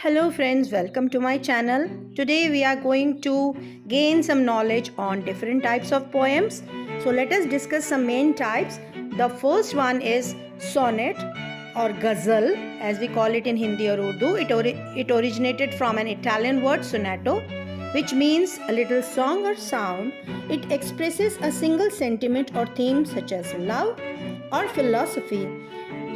Hello friends, welcome to my channel. Today we are going to gain some knowledge on different types of poems. So let us discuss some main types. The first one is sonnet or ghazal as we call it in Hindi or Urdu. It originated from an Italian word sonato, which means a little song or sound. It expresses a single sentiment or theme such as love or philosophy.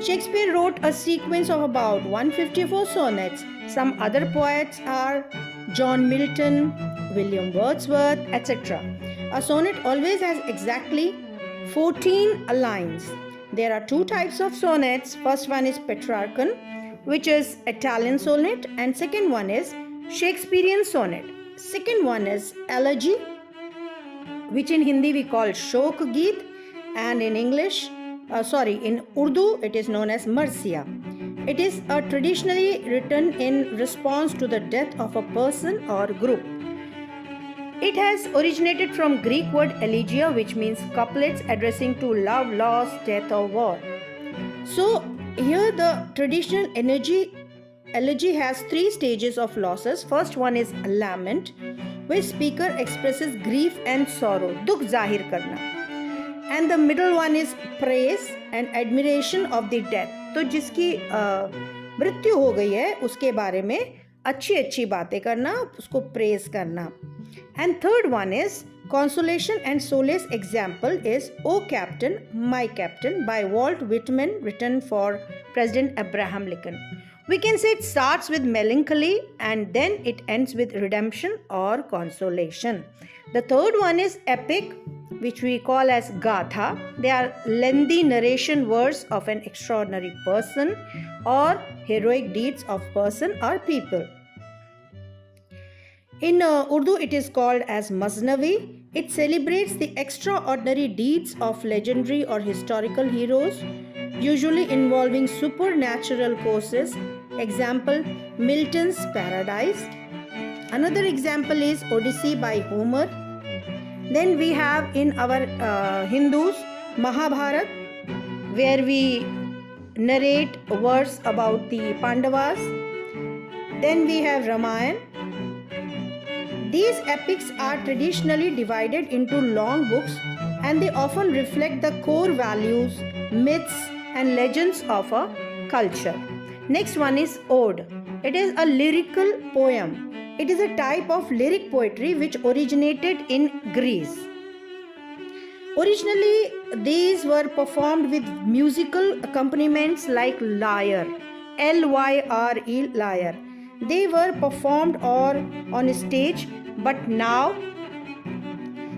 Shakespeare wrote a sequence of about 154 sonnets. Some other poets are John Milton, William Wordsworth, etc. A sonnet always has exactly 14 lines. There are two types of sonnets. First one is Petrarchan, which is Italian sonnet, and second one is Shakespearean sonnet. Second one is elegy, which in Hindi we call Shok Geet, and in in Urdu it is known as Marsiya. It is traditionally written in response to the death of a person or group. It has originated from Greek word elegia, which means couplets addressing to love, loss, death or war. So here the traditional elegy has three stages of losses. First one is lament, where speaker expresses grief and sorrow, dukh zahir karna. And the middle one is praise and admiration of the death. तो जिसकी मृत्यु हो गई है उसके बारे में अच्छी अच्छी बातें करना, उसको प्रेज करना. And third one is consolation and solace. Example is O Captain, My Captain by Walt Whitman, written for President Abraham Lincoln. We can say it starts with melancholy and then it ends with redemption or consolation. The third one is epic, which we call as Gatha. They are lengthy narration words of an extraordinary person or heroic deeds of person or people. In Urdu, it is called as Maznavi. It celebrates the extraordinary deeds of legendary or historical heroes, usually involving supernatural causes. Example, Milton's Paradise. Another example is Odyssey by Homer. Then we have in our Hindus Mahabharat, where we narrate words about the Pandavas. Then we have Ramayana. These epics are traditionally divided into long books and they often reflect the core values, myths and legends of a culture. Next one is ode. It is a lyrical poem. It is a type of lyric poetry which originated in Greece. Originally, these were performed with musical accompaniments like lyre, Lyre, lyre. They were performed or on a stage, but now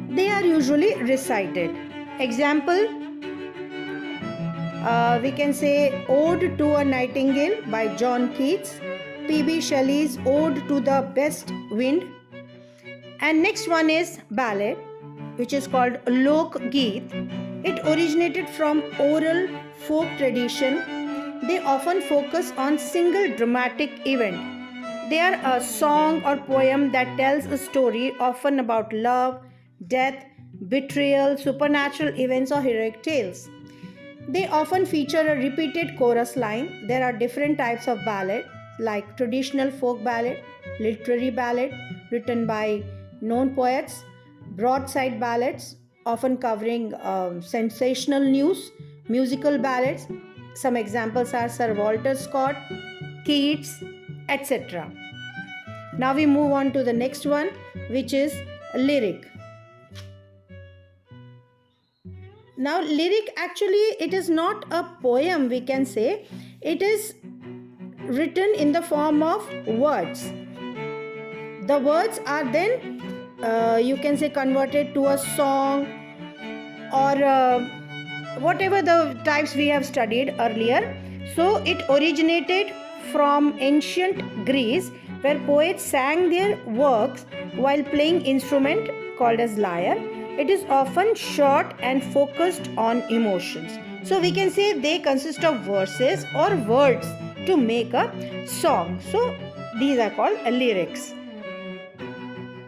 they are usually recited. Example, we can say Ode to a Nightingale by John Keats, P.B. Shelley's Ode to the West Wind. And next one is ballad, which is called Lok Geet. It originated from oral folk tradition. They often focus on single dramatic event. They are a song or poem that tells a story often about love, death, betrayal, supernatural events or heroic tales. They often feature a repeated chorus line. There are different types of ballad like traditional folk ballad, literary ballad written by known poets, broadside ballads often covering sensational news, musical ballads. Some examples are Sir Walter Scott, Keats, etc. Now we move on to the next one, which is lyric. Now lyric, actually it is not a poem, we can say. It is written in the form of words. The words are then you can say converted to a song or whatever the types we have studied earlier. So it originated from ancient Greece, where poets sang their works while playing instrument called as lyre. It is often short and focused on emotions. So we can say they consist of verses or words to make a song. So these are called lyrics.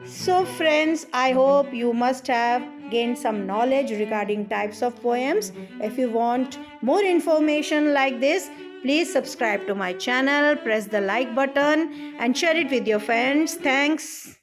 So friends, I hope you must have gained some knowledge regarding types of poems. If you want more information like this, Please subscribe to my channel, press the like button and share it with your friends. Thanks.